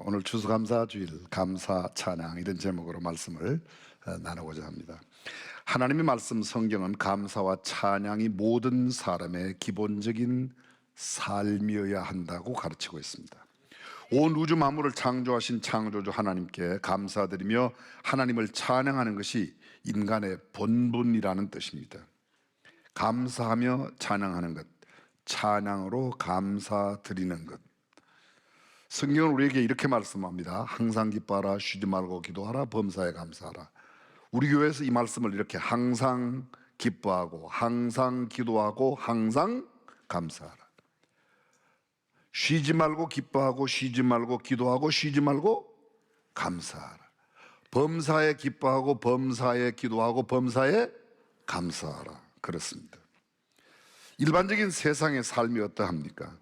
오늘 추수감사주일 감사 찬양 이런 제목으로 말씀을 나누고자 합니다. 하나님의 말씀 성경은 감사와 찬양이 모든 사람의 기본적인 삶이어야 한다고 가르치고 있습니다. 온 우주 만물을 창조하신 창조주 하나님께 감사드리며 하나님을 찬양하는 것이 인간의 본분이라는 뜻입니다. 감사하며 찬양하는 것, 찬양으로 감사드리는 것. 성경은 우리에게 이렇게 말씀합니다. 항상 기뻐하라, 쉬지 말고 기도하라, 범사에 감사하라. 우리 교회에서 이 말씀을 이렇게 항상 기뻐하고 항상 기도하고 항상 감사하라. 쉬지 말고 기뻐하고 쉬지 말고 기도하고 쉬지 말고 감사하라. 범사에 기뻐하고 범사에 기도하고 범사에 감사하라. 그렇습니다. 일반적인 세상의 삶이 어떠합니까?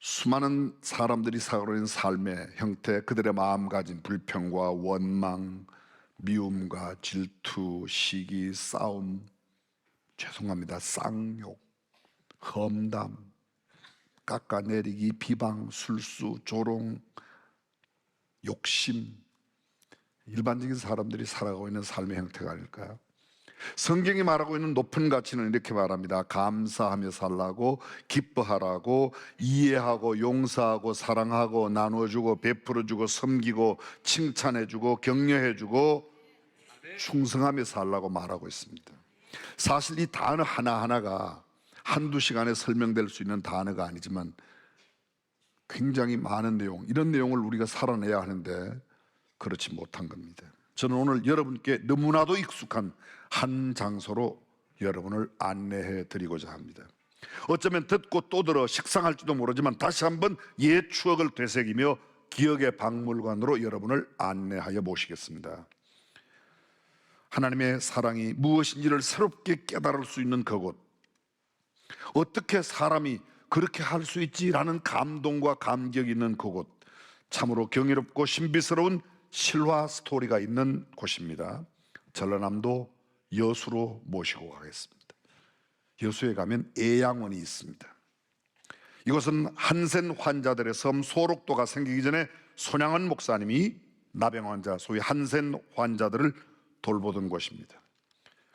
수많은 사람들이 살고 있는 삶의 형태, 그들의 마음가짐, 불평과 원망, 미움과 질투, 시기, 싸움, 죄송합니다, 쌍욕, 험담, 깎아내리기, 비방, 술수, 조롱, 욕심, 일반적인 사람들이 살아가고 있는 삶의 형태가 아닐까요? 성경이 말하고 있는 높은 가치는 이렇게 말합니다. 감사하며 살라고, 기뻐하라고, 이해하고, 용서하고, 사랑하고, 나눠주고, 베풀어주고, 섬기고, 칭찬해주고, 격려해주고, 충성하며 살라고 말하고 있습니다. 사실 이 단어 하나하나가 한두 시간에 설명될 수 있는 단어가 아니지만 굉장히 많은 내용, 이런 내용을 우리가 살아내야 하는데 그렇지 못한 겁니다. 저는 오늘 여러분께 너무나도 익숙한 한 장소로 여러분을 안내해 드리고자 합니다. 어쩌면 듣고 또 들어 식상할지도 모르지만 다시 한번 옛 추억을 되새기며 기억의 박물관으로 여러분을 안내하여 모시겠습니다. 하나님의 사랑이 무엇인지를 새롭게 깨달을 수 있는 그곳, 어떻게 사람이 그렇게 할 수 있지라는 감동과 감격이 있는 그곳, 참으로 경이롭고 신비스러운 실화 스토리가 있는 곳입니다. 전라남도 여수로 모시고 가겠습니다. 여수에 가면 애양원이 있습니다. 이곳은 한센 환자들의 섬 소록도가 생기기 전에 손양원 목사님이 나병 환자, 소위 한센 환자들을 돌보던 곳입니다.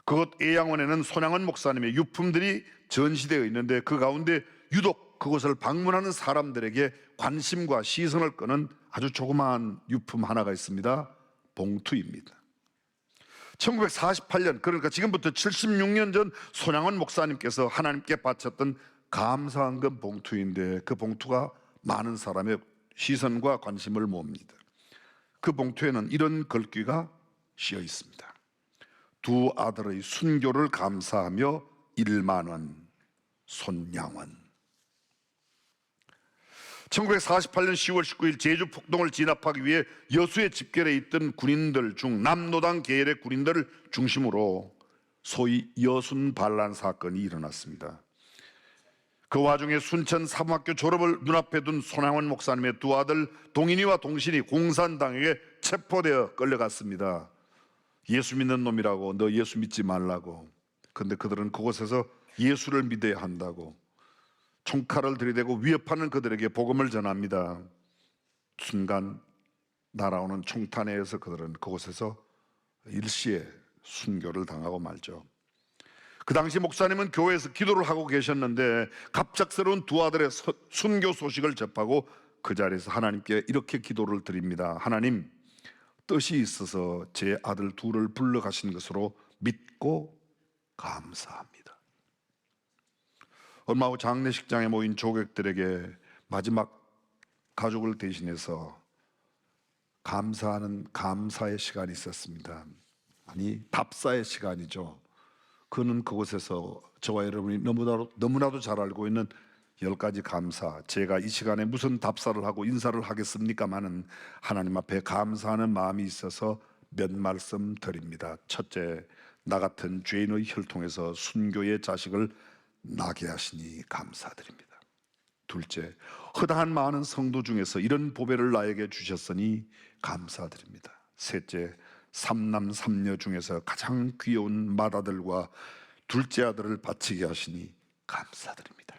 그곳 애양원에는 손양원 목사님의 유품들이 전시되어 있는데 그 가운데 유독 그곳을 방문하는 사람들에게 관심과 시선을 끄는 아주 조그마한 유품 하나가 있습니다. 봉투입니다. 1948년, 그러니까 지금부터 76년 전 손양원 목사님께서 하나님께 바쳤던 감사한금 봉투인데 그 봉투가 많은 사람의 시선과 관심을 모읍니다. 그 봉투에는 이런 글귀가 씌어 있습니다. 두 아들의 순교를 감사하며 1만 원, 손양원. 1948년 10월 19일 제주 폭동을 진압하기 위해 여수에 집결해 있던 군인들 중 남노당 계열의 군인들을 중심으로 소위 여순 반란 사건이 일어났습니다. 그 와중에 순천 사범학교 졸업을 눈앞에 둔 손양원 목사님의 두 아들 동인이와 동신이 공산당에게 체포되어 끌려갔습니다. 예수 믿는 놈이라고, 너 예수 믿지 말라고. 근데 그들은 그곳에서 예수를 믿어야 한다고 총칼을 들이대고 위협하는 그들에게 복음을 전합니다. 순간 날아오는 총탄에 의해서 그들은 그곳에서 일시에 순교를 당하고 말죠. 그 당시 목사님은 교회에서 기도를 하고 계셨는데 갑작스러운 두 아들의 순교 소식을 접하고 그 자리에서 하나님께 이렇게 기도를 드립니다. 하나님, 뜻이 있어서 제 아들 둘을 불러가신 것으로 믿고 감사합니다. 얼마 후 장례식장에 모인 조객들에게 마지막 가족을 대신해서 감사하는 감사의 시간이 있었습니다. 아니, 답사의 시간이죠. 그는 그곳에서 저와 여러분이 너무나도 잘 알고 있는 10가지 감사, 제가 이 시간에 무슨 답사를 하고 인사를 하겠습니까마는 하나님 앞에 감사하는 마음이 있어서 몇 말씀 드립니다. 첫째, 나 같은 죄인의 혈통에서 순교의 자식을 나게 하시니 감사드립니다. 둘째, 허다한 많은 성도 중에서 이런 보배를 나에게 주셨으니 감사드립니다. 셋째, 삼남 삼녀 중에서 가장 귀여운 맏아들과 둘째 아들을 바치게 하시니 감사드립니다.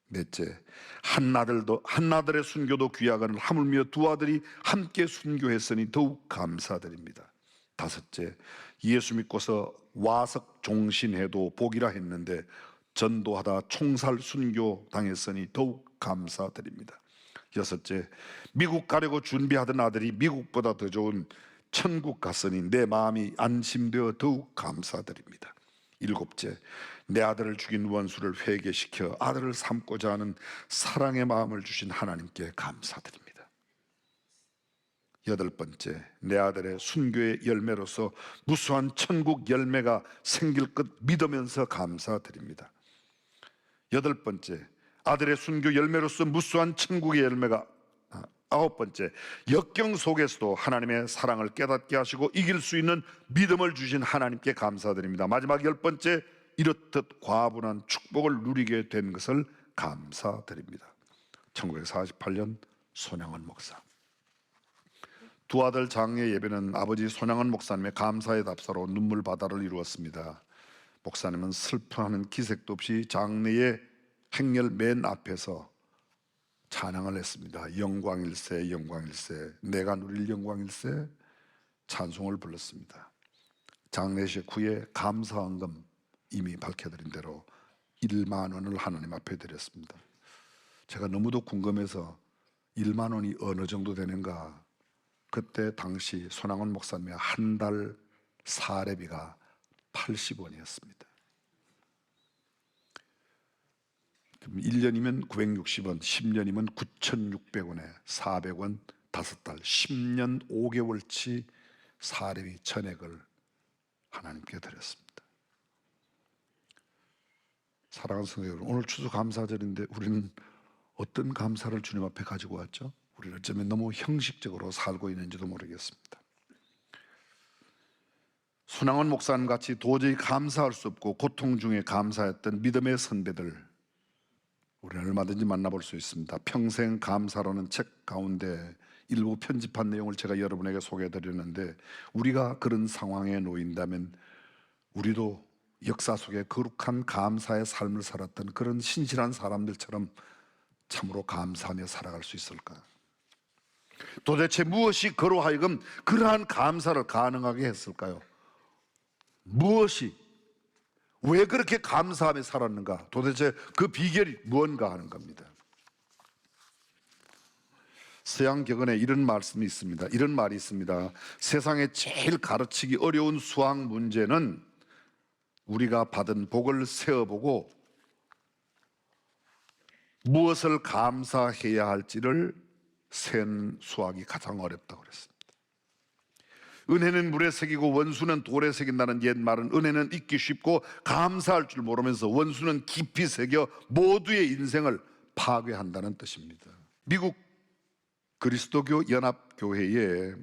넷째, 한나들의 순교도 귀하거늘 하물며 두 아들이 함께 순교했으니 더욱 감사드립니다. 다섯째, 예수 믿고서 와석 종신해도 복이라 했는데 전도하다 총살 순교 당했으니 더욱 감사드립니다. 여섯째, 미국 가려고 준비하던 아들이 미국보다 더 좋은 천국 갔으니 내 마음이 안심되어 더욱 감사드립니다. 일곱째, 내 아들을 죽인 원수를 회개시켜 아들을 삼고자 하는 사랑의 마음을 주신 하나님께 감사드립니다. 여덟 번째, 내 아들의 순교의 열매로서 무수한 천국 열매가 생길 것 믿으면서 감사드립니다. 여덟 번째, 아들의 순교 열매로서 무수한 천국의 열매가. 아홉 번째, 역경 속에서도 하나님의 사랑을 깨닫게 하시고 이길 수 있는 믿음을 주신 하나님께 감사드립니다. 마지막 열 번째, 이렇듯 과분한 축복을 누리게 된 것을 감사드립니다. 1948년 손양원 목사. 두 아들 장례 예배는 아버지 손양원 목사님의 감사의 답사로 눈물 바다를 이루었습니다. 목사님은 슬퍼하는 기색도 없이 장례의 행렬 맨 앞에서 찬양을 했습니다. 영광일세 영광일세 내가 누릴 영광일세 찬송을 불렀습니다. 장례식 후에 감사헌금 이미 밝혀드린 대로 1만 원을 하나님 앞에 드렸습니다. 제가 너무도 궁금해서 1만 원이 어느 정도 되는가, 그때 당시 손양원 목사님의 한 달 사례비가 80원이었습니다. 1년이면 960원, 10년이면 9,600원에 400원 5달, 10년 5개월치 사례비 전액을 하나님께 드렸습니다. 사랑하는 성도 여러분, 오늘 추수감사절인데 우리는 어떤 감사를 주님 앞에 가지고 왔죠? 우리는 어쩌면 너무 형식적으로 살고 있는지도 모르겠습니다. 손양원 목사님 같이 도저히 감사할 수 없고 고통 중에 감사했던 믿음의 선배들, 우리는 얼마든지 만나볼 수 있습니다. 평생 감사라는 책 가운데 일부 편집한 내용을 제가 여러분에게 소개해드렸는데, 우리가 그런 상황에 놓인다면 우리도 역사 속에 거룩한 감사의 삶을 살았던 그런 신실한 사람들처럼 참으로 감사하며 살아갈 수 있을까? 도대체 무엇이 그로 하여금 그러한 감사를 가능하게 했을까요? 무엇이, 왜 그렇게 감사하며 살았는가? 도대체 그 비결이 무언가 하는 겁니다. 서양 격언에 이런 말씀이 있습니다. 이런 말이 있습니다. 세상에 제일 가르치기 어려운 수학 문제는 우리가 받은 복을 세어보고 무엇을 감사해야 할지를 센 수학이 가장 어렵다고 그랬습니다. 은혜는 물에 새기고 원수는 돌에 새긴다는 옛말은 은혜는 잊기 쉽고 감사할 줄 모르면서 원수는 깊이 새겨 모두의 인생을 파괴한다는 뜻입니다. 미국 그리스도 연합교회의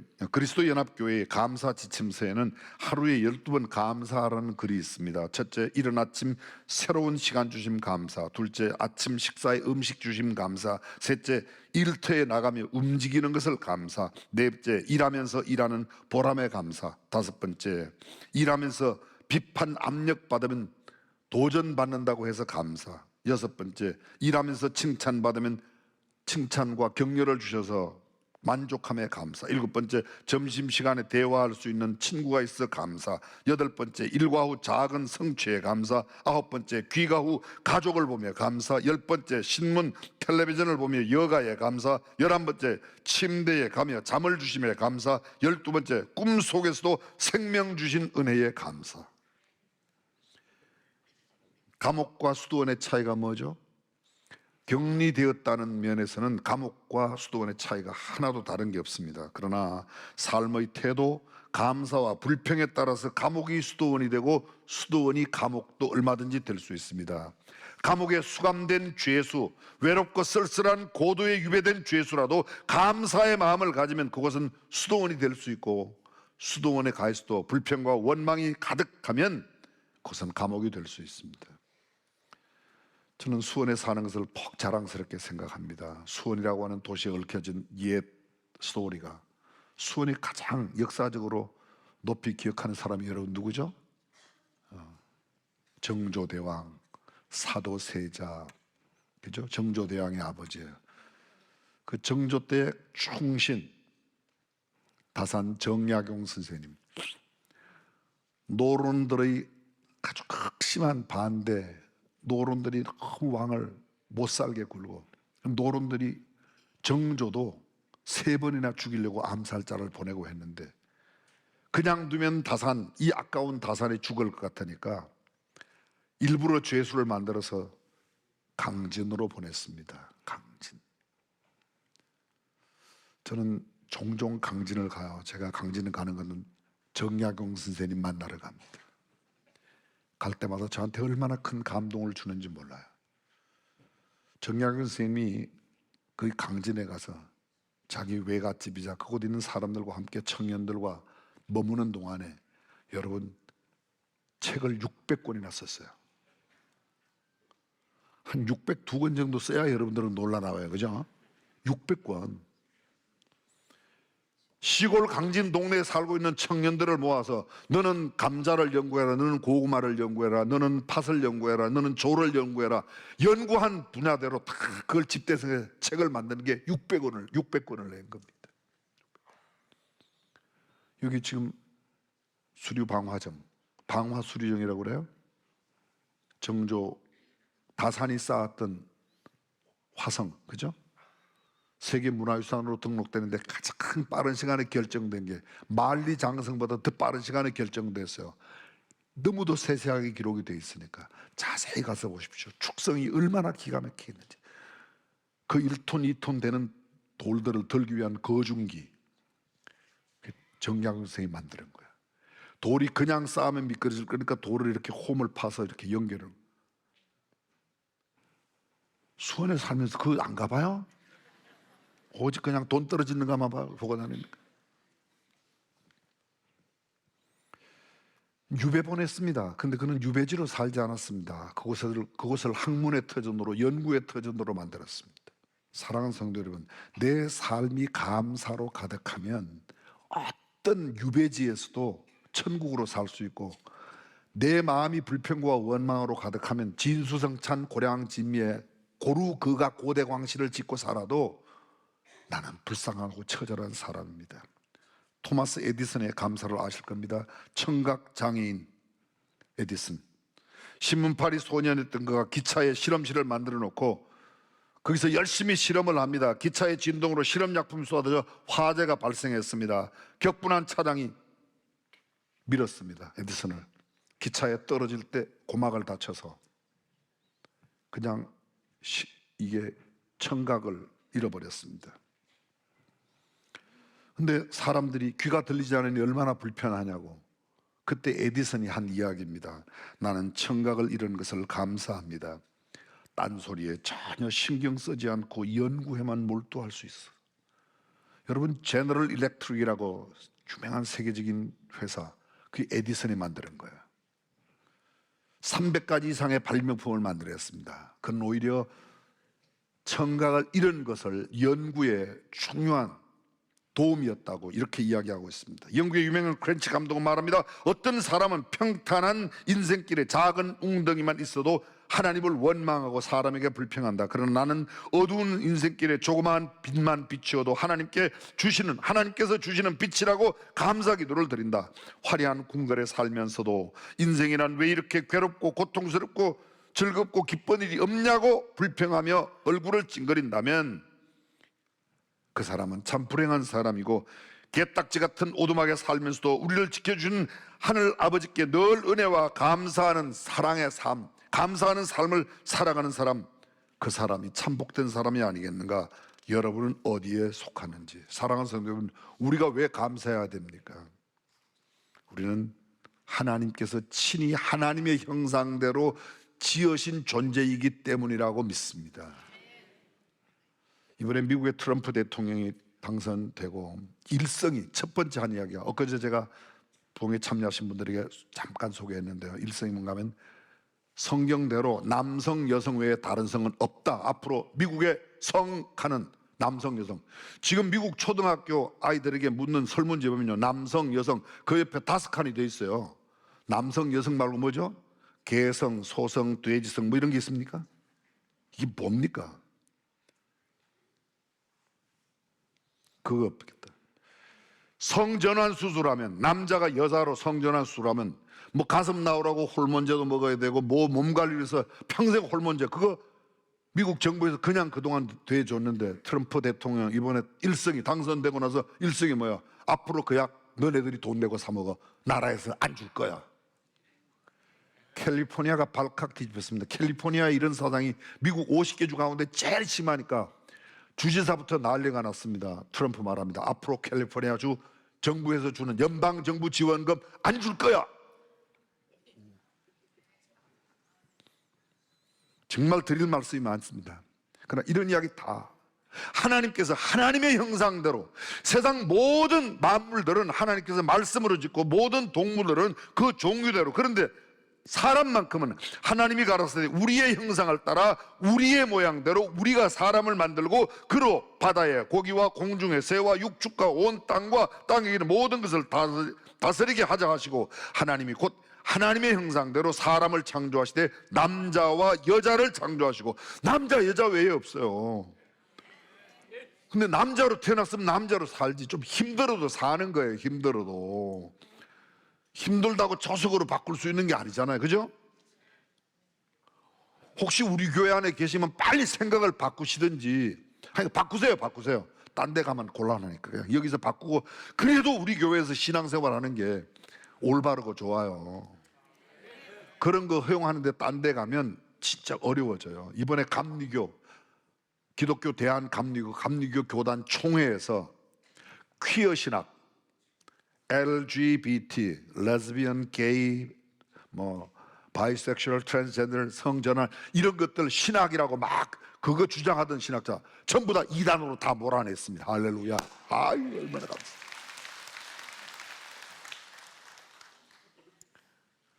감사 지침서에는 하루에 12번 감사하라는 글이 있습니다. 첫째, 이른 아침 새로운 시간 주심 감사. 둘째, 아침 식사에 음식 주심 감사. 셋째, 일터에 나가며 움직이는 것을 감사. 넷째, 일하면서 일하는 보람의 감사. 다섯 번째, 일하면서 비판 압력 받으면 도전받는다고 해서 감사. 여섯 번째, 일하면서 칭찬받으면 칭찬과 격려를 주셔서 만족함에 감사. 일곱 번째, 점심시간에 대화할 수 있는 친구가 있어 감사. 여덟 번째, 일과 후 작은 성취에 감사. 아홉 번째, 귀가 후 가족을 보며 감사. 열 번째, 신문, 텔레비전을 보며 여가에 감사. 11번째, 침대에 가며 잠을 주심에 감사. 12번째, 꿈속에서도 생명 주신 은혜에 감사. 감옥과 수도원의 차이가 뭐죠? 격리되었다는 면에서는 감옥과 수도원의 차이가 하나도 다른 게 없습니다. 그러나 삶의 태도, 감사와 불평에 따라서 감옥이 수도원이 되고 수도원이 감옥도 얼마든지 될 수 있습니다. 감옥에 수감된 죄수, 외롭고 쓸쓸한 고도에 유배된 죄수라도 감사의 마음을 가지면 그것은 수도원이 될 수 있고, 수도원에 가 있어도 불평과 원망이 가득하면 그것은 감옥이 될 수 있습니다. 저는 수원에 사는 것을 퍽 자랑스럽게 생각합니다. 수원이라고 하는 도시에 얽혀진 옛 스토리가, 수원이 가장 역사적으로 높이 기억하는 사람이 여러분 누구죠? 정조대왕, 사도세자, 그죠? 정조대왕의 아버지예요. 그 정조 때 충신 다산 정약용 선생님, 노론들의 아주 극심한 반대, 노론들이 너무 왕을 못 살게 굴고, 노론들이 정조도 3번이나 죽이려고 암살자를 보내고 했는데, 그냥 두면 다산, 이 아까운 다산이 죽을 것 같으니까 일부러 죄수를 만들어서 강진으로 보냈습니다. 강진. 저는 종종 강진을 가요. 제가 강진을 가는 것은 정약용 선생님 만나러 갑니다. 갈 때마다 저한테 얼마나 큰 감동을 주는지 몰라요. 정약용 선생님이 그 강진에 가서 자기 외갓집이자 그곳 있는 사람들과 함께 청년들과 머무는 동안에 여러분 책을 600권이나 썼어요. 한 602권 정도 써야 여러분들은 놀라 나와요. 그죠? 600권. 시골 강진 동네에 살고 있는 청년들을 모아서 너는 감자를 연구해라, 너는 고구마를 연구해라, 너는 팥을 연구해라, 너는 조를 연구해라. 연구한 분야대로 다 그걸 집대서 책을 만드는 게 600권을 낸 겁니다. 여기 지금 수류방화정, 방화수류정이라고 그래요. 정조 다산이 쌓았던 화성, 그죠? 세계문화유산으로 등록되는데 가장 빠른 시간에 결정된 게 만리장성보다 더 빠른 시간에 결정됐어요. 너무도 세세하게 기록이 되어 있으니까 자세히 가서 보십시오. 축성이 얼마나 기가 막히겠는지. 그 1톤, 2톤 되는 돌들을 들기 위한 거중기, 정약용 선생님이 만드는 거야. 돌이 그냥 쌓으면 미끄러질 거니까 돌을 이렇게 홈을 파서 이렇게 연결을. 수원에 살면서 그거 안 가봐요? 오직 그냥 돈 떨어지는 것만 보고 다니니까. 유배 보냈습니다. 근데 그는 유배지로 살지 않았습니다. 그곳을 학문의 터전으로, 연구의 터전으로 만들었습니다. 사랑하는 성도 여러분, 내 삶이 감사로 가득하면 어떤 유배지에서도 천국으로 살 수 있고, 내 마음이 불평과 원망으로 가득하면 진수성찬 고량진미에 고루 그가 고대광실을 짓고 살아도 나는 불쌍하고 처절한 사람입니다. 토마스 에디슨의 감사를 아실 겁니다. 청각 장애인 에디슨, 신문팔이 소년이었던 그가 기차에 실험실을 만들어 놓고 거기서 열심히 실험을 합니다. 기차의 진동으로 실험약품이 쏟아져 화재가 발생했습니다. 격분한 차량이 밀었습니다. 에디슨을 기차에 떨어질 때 고막을 다쳐서 그냥 이게 청각을 잃어버렸습니다. 근데 사람들이 귀가 들리지 않으니 얼마나 불편하냐고. 그때 에디슨이 한 이야기입니다. 나는 청각을 잃은 것을 감사합니다. 딴소리에 전혀 신경 쓰지 않고 연구에만 몰두할 수 있어. 여러분, 제너럴 일렉트릭이라고 유명한 세계적인 회사, 그 에디슨이 만드는 거예요. 300가지 이상의 발명품을 만들었습니다. 그는 오히려 청각을 잃은 것을 연구에 중요한 도움이었다고 이렇게 이야기하고 있습니다. 영국의 유명한 크렌치 감독은 말합니다. 어떤 사람은 평탄한 인생길에 작은 웅덩이만 있어도 하나님을 원망하고 사람에게 불평한다. 그러나 나는 어두운 인생길에 조그마한 빛만 비추어도 하나님께서 주시는 빛이라고 감사 기도를 드린다. 화려한 궁궐에 살면서도 인생이란 왜 이렇게 괴롭고 고통스럽고 즐겁고 기쁜 일이 없냐고 불평하며 얼굴을 찡그린다면 그 사람은 참 불행한 사람이고 개딱지 같은 오두막에 살면서도 우리를 지켜주는 하늘 아버지께 늘 은혜와 감사하는 사랑의 삶, 감사하는 삶을 살아가는 사람, 그 사람이 참 복된 사람이 아니겠는가? 여러분은 어디에 속하는지. 사랑하는 성도 여러분, 우리가 왜 감사해야 됩니까? 우리는 하나님께서 친히 하나님의 형상대로 지으신 존재이기 때문이라고 믿습니다. 이번에 미국의 트럼프 대통령이 당선되고 일성이 첫 번째 한 이야기가, 엊그제 제가 봉에 참여하신 분들에게 잠깐 소개했는데요. 일성이 뭔가 하면 성경대로 남성 여성 외에 다른 성은 없다. 앞으로 미국의 성가는 남성 여성. 지금 미국 초등학교 아이들에게 묻는 설문지 보면요, 남성 여성 그 옆에 5칸이 돼 있어요. 남성 여성 말고 뭐죠? 개성, 소성, 돼지성 뭐 이런 게 있습니까? 이게 뭡니까? 그거 없겠다. 성전환 수술하면, 남자가 여자로 성전환 수술하면 뭐 가슴 나오라고 호르몬제도 먹어야 되고 뭐 몸 관리를 해서 평생 호르몬제, 그거 미국 정부에서 그냥 그동안 대해줬는데 트럼프 대통령 이번에 일성이 당선되고 나서 일성이 뭐야? 앞으로 그 약 너네들이 돈 내고 사 먹어. 나라에서 안 줄 거야. 캘리포니아가 발칵 뒤집혔습니다. 캘리포니아 이런 사상이 미국 50개 주 가운데 제일 심하니까 주지사부터 난리가 났습니다. 트럼프 말합니다. 앞으로 캘리포니아 주 정부에서 주는 연방정부 지원금 안 줄 거야. 정말 드릴 말씀이 많습니다. 그러나 이런 이야기 다 하나님께서 하나님의 형상대로, 세상 모든 만물들은 하나님께서 말씀으로 짓고 모든 동물들은 그 종류대로, 그런데 사람만큼은 하나님이 가라사대 우리의 형상을 따라 우리의 모양대로 우리가 사람을 만들고 그로 바다의 고기와 공중의 새와 육축과 온 땅과 땅에 있는 모든 것을 다스리게 하자 하시고, 하나님이 곧 하나님의 형상대로 사람을 창조하시되 남자와 여자를 창조하시고. 남자 여자 외에 없어요. 근데 남자로 태어났으면 남자로 살지. 좀 힘들어도 사는 거예요. 힘들다고 저속으로 바꿀 수 있는 게 아니잖아요. 그죠? 혹시 우리 교회 안에 계시면 빨리 생각을 바꾸시든지, 바꾸세요. 딴 데 가면 곤란하니까 그냥 여기서 바꾸고, 그래도 우리 교회에서 신앙생활 하는 게 올바르고 좋아요. 그런 거 허용하는데 딴 데 가면 진짜 어려워져요. 이번에 기독교 감리교 교단 총회에서 퀴어 신학, LGBT, 레즈비언, 게이, 바이섹슈얼, 트랜스젠더, 성전환 이런 것들 신학이라고 막 그거 주장하던 신학자 전부 다 이단으로 다 몰아냈습니다. 할렐루야. 아유, 얼마나 감사합니다.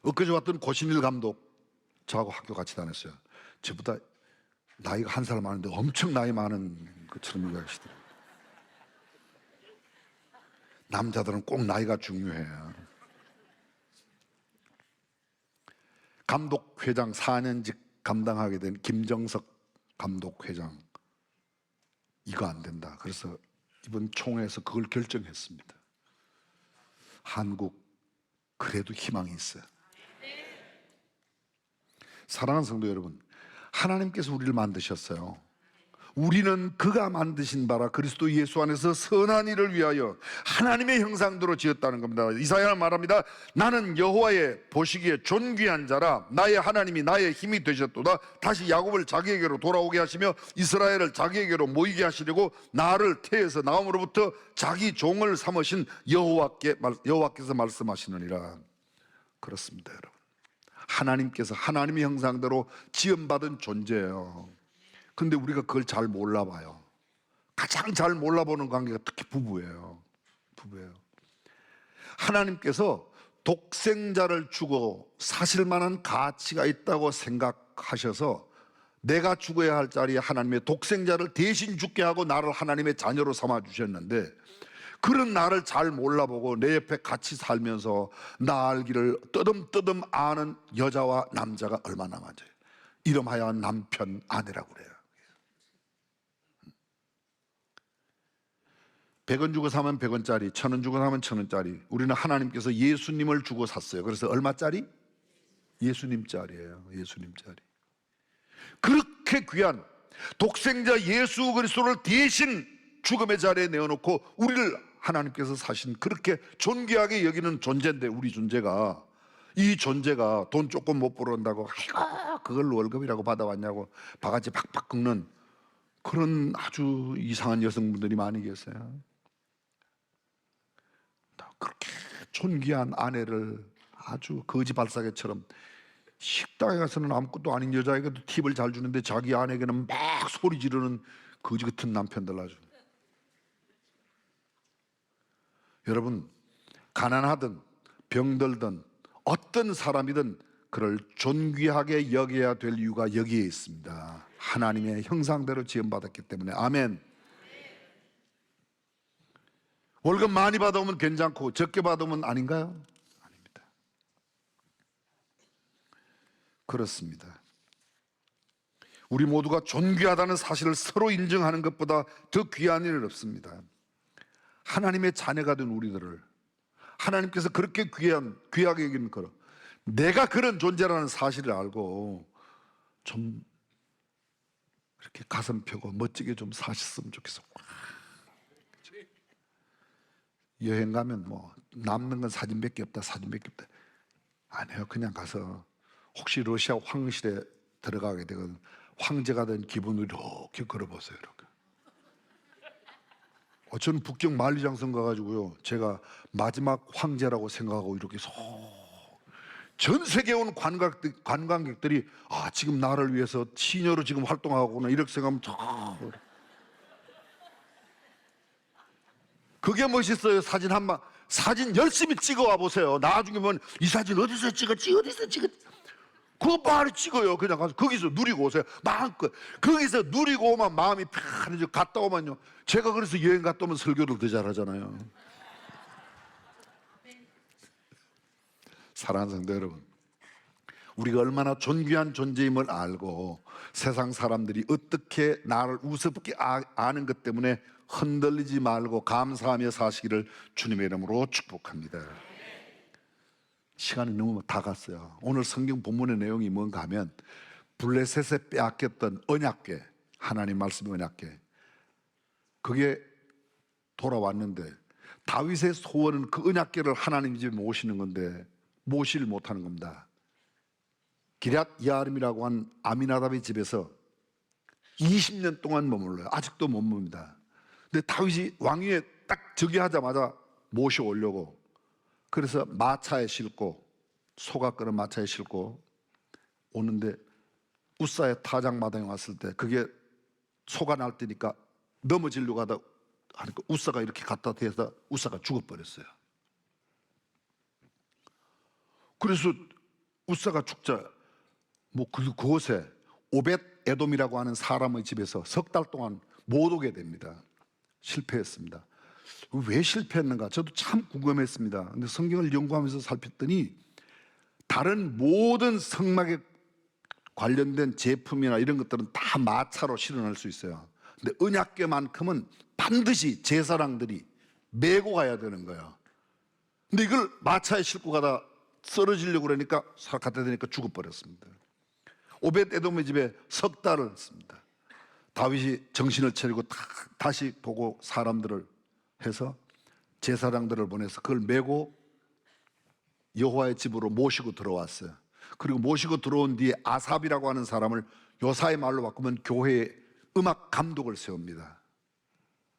엊그제 왔던 고신일 감독, 저하고 학교 같이 다녔어요. 저보다 나이가 한 살 많은데 엄청 나이 많은 것처럼 이야기하시더라고요. 남자들은 꼭 나이가 중요해요. 감독회장 4년직 감당하게 된 김정석 감독회장, 이거 안 된다. 그래서 이번 총회에서 그걸 결정했습니다. 한국 그래도 희망이 있어요. 사랑하는 성도 여러분, 하나님께서 우리를 만드셨어요. 우리는 그가 만드신 바라 그리스도 예수 안에서 선한 일을 위하여 하나님의 형상대로 지었다는 겁니다. 이사야는 말합니다. 나는 여호와의 보시기에 존귀한 자라, 나의 하나님이 나의 힘이 되셨도다. 다시 야곱을 자기에게로 돌아오게 하시며 이스라엘을 자기에게로 모이게 하시려고 나를 태에서 나옴으로부터 자기 종을 삼으신 여호와께서 말씀하시느니라. 그렇습니다, 여러분. 하나님께서 하나님의 형상대로 지음받은 존재예요. 근데 우리가 그걸 잘 몰라봐요. 가장 잘 몰라보는 관계가 특히 부부예요. 하나님께서 독생자를 주고 사실 만한 가치가 있다고 생각하셔서 내가 죽어야 할 자리에 하나님의 독생자를 대신 죽게 하고 나를 하나님의 자녀로 삼아 주셨는데, 그런 나를 잘 몰라보고 내 옆에 같이 살면서 나 알기를 뜨듬뜨듬 아는 여자와 남자가 얼마나 많아요. 이름하여 남편, 아내라고 그래요. 100원 주고 사면 100원짜리, 1000원 주고 사면 1000원짜리. 우리는 하나님께서 예수님을 주고 샀어요. 그래서 얼마짜리? 예수님짜리예요. 예수님짜리. 그렇게 귀한 독생자 예수 그리스도를 대신 죽음의 자리에 내어놓고 우리를 하나님께서 사신, 그렇게 존귀하게 여기는 존재인데, 우리 존재가, 이 존재가 돈 조금 못 벌어온다고 아이고 그걸 월급이라고 받아왔냐고 바가지 팍팍 긁는 그런 아주 이상한 여성분들이 많이 계세요. 그렇게 존귀한 아내를 아주 거지발사계처럼, 식당에 가서는 아무것도 아닌 여자에게도 팁을 잘 주는데 자기 아내에게는 막 소리 지르는 거지 같은 남편들. 아주 여러분, 가난하든 병들든 어떤 사람이든 그를 존귀하게 여겨야 될 이유가 여기에 있습니다. 하나님의 형상대로 지음받았기 때문에. 아멘. 월급 많이 받아오면 괜찮고 적게 받아오면 아닌가요? 아닙니다. 그렇습니다. 우리 모두가 존귀하다는 사실을 서로 인정하는 것보다 더 귀한 일은 없습니다. 하나님의 자녀가 된 우리들을 하나님께서 그렇게 귀하게 여기는 거로 내가 그런 존재라는 사실을 알고 좀 이렇게 가슴 펴고 멋지게 좀 사셨으면 좋겠어. 여행 가면 뭐 남는 건 사진밖에 없다, 사진밖에 없다. 아니에요. 그냥 가서 혹시 러시아 황실에 들어가게 되거든 황제가 된 기분으로 이렇게 걸어보세요. 이렇게. 저는 북경 만리장성 가가지고요, 제가 마지막 황제라고 생각하고 이렇게 전 세계에 온 관광객들이 지금 나를 위해서 시녀로 지금 활동하구나 이렇게 생각하면 그게 멋있어요. 사진 열심히 찍어와 보세요. 나중에 보면 이 사진 어디서 찍었지? 그거 바로 찍어요. 그냥 가서 거기서 누리고 오세요. 마음껏 거기서 누리고 오면 마음이 편해져. 갔다 오면요, 제가 그래서 여행 갔다 오면 설교를 더 잘하잖아요. 사랑하는 성도 여러분, 우리가 얼마나 존귀한 존재임을 알고 세상 사람들이 어떻게 나를 우습게 아는 것 때문에 흔들리지 말고 감사하며 사시기를 주님의 이름으로 축복합니다. 시간이 너무 다 갔어요. 오늘 성경 본문의 내용이 뭔가 하면 블레셋에 빼앗겼던 언약궤, 하나님 말씀의 언약궤, 그게 돌아왔는데 다윗의 소원은 그 언약궤를 하나님 집에 모시는 건데 모시를 못하는 겁니다. 기럇 야아림이라고 한 아미나답의 집에서 20년 동안 머물러요. 아직도 못 봅니다. 근데 다윗이 왕위에 딱 즉위하자마자 모셔오려고, 그래서 마차에 싣고, 소가 끄는 마차에 싣고 오는데 우사의 타작마당에 왔을 때 그게 소가 날뛰니까 넘어지려고 하다 하니까 우사가 이렇게 갖다 대서 우사가 죽어버렸어요. 그래서 우사가 죽자 그곳에 오벳 에돔이라고 하는 사람의 집에서 석 달 동안 못 오게 됩니다. 실패했습니다. 왜 실패했는가 저도 참 궁금했습니다. 근데 성경을 연구하면서 살폈더니 다른 모든 성막에 관련된 제품이나 이런 것들은 다 마차로 실어낼 수 있어요. 근데 언약궤만큼은 반드시 제사장들이 메고 가야 되는 거예요. 근데 이걸 마차에 싣고 가다 쓰러지려고 그러니까 갖다 대니까 죽어버렸습니다. 오벳 에돔의 집에 석 달을 했습니다. 다윗이 정신을 차리고 다시 보고 사람들을 해서 제사장들을 보내서 그걸 메고 여호와의 집으로 모시고 들어왔어요. 그리고 모시고 들어온 뒤에 아삽이라고 하는 사람을 요사의 말로 바꾸면 교회에 음악 감독을 세웁니다.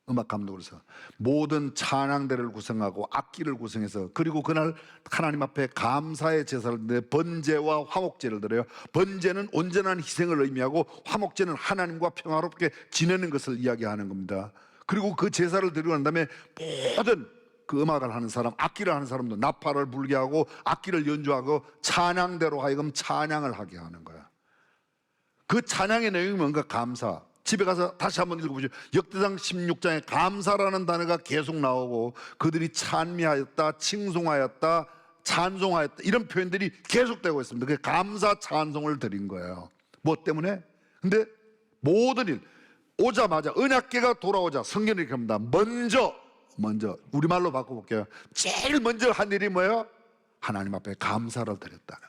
음악 감독을 세워 모든 찬양대를 구성하고 악기를 구성해서, 그리고 그날 하나님 앞에 감사의 제사를 드려 번제와 화목제를 드려요. 번제는 온전한 희생을 의미하고 화목제는 하나님과 평화롭게 지내는 것을 이야기하는 겁니다. 그리고 그 제사를 드리고 난 다음에 모든 그 음악을 하는 사람, 악기를 하는 사람도 나팔을 불게 하고 악기를 연주하고 찬양대로 하여금 찬양을 하게 하는 거야. 그 찬양의 내용이 뭔가? 감사. 집에 가서 다시 한번 읽어보죠. 역대상 16장에 감사라는 단어가 계속 나오고 그들이 찬미하였다, 칭송하였다, 찬송하였다 이런 표현들이 계속되고 있습니다. 그 감사 찬송을 드린 거예요. 뭐 때문에? 근데 모든 일 오자마자 언약궤가 돌아오자 성경이 이렇게 합니다. 먼저 우리말로 바꿔볼게요. 제일 먼저 한 일이 뭐예요? 하나님 앞에 감사를 드렸다는 거예요.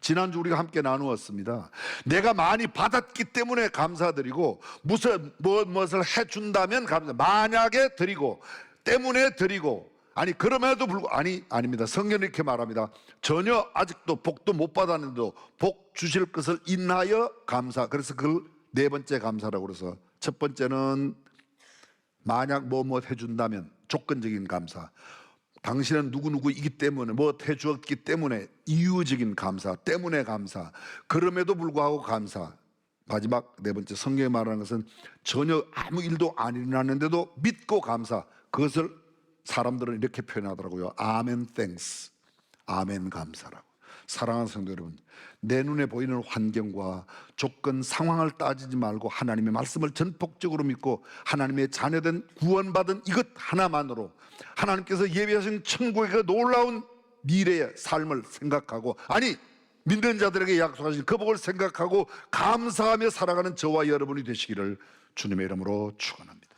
지난주 우리가 함께 나누었습니다. 내가 많이 받았기 때문에 감사드리고 무엇을 해준다면 감사, 만약에 드리고 때문에 드리고, 아니 그럼에도 불구하고 아닙니다. 성경이 이렇게 말합니다. 전혀 아직도 복도 못 받았는데도 복 주실 것을 인하여 감사. 그래서 그걸 네 번째 감사라고 그래서 첫 번째는 만약 뭐 해준다면 조건적인 감사, 당신은 누구누구이기 때문에 뭐 해주었기 때문에 이유적인 감사, 때문에 감사, 그럼에도 불구하고 감사. 마지막 네 번째 성경에 말하는 것은 전혀 아무 일도 안 일어났는데도 믿고 감사. 그것을 사람들은 이렇게 표현하더라고요. 아멘 땡스, 아멘 감사라고. 사랑하는 성도 여러분, 내 눈에 보이는 환경과 조건, 상황을 따지지 말고 하나님의 말씀을 전폭적으로 믿고 하나님의 자녀된 구원받은 이것 하나만으로 하나님께서 예비하신 천국의 그 놀라운 미래의 삶을 생각하고, 아니 믿는 자들에게 약속하신 그 복을 생각하고 감사하며 살아가는 저와 여러분이 되시기를 주님의 이름으로 축원합니다.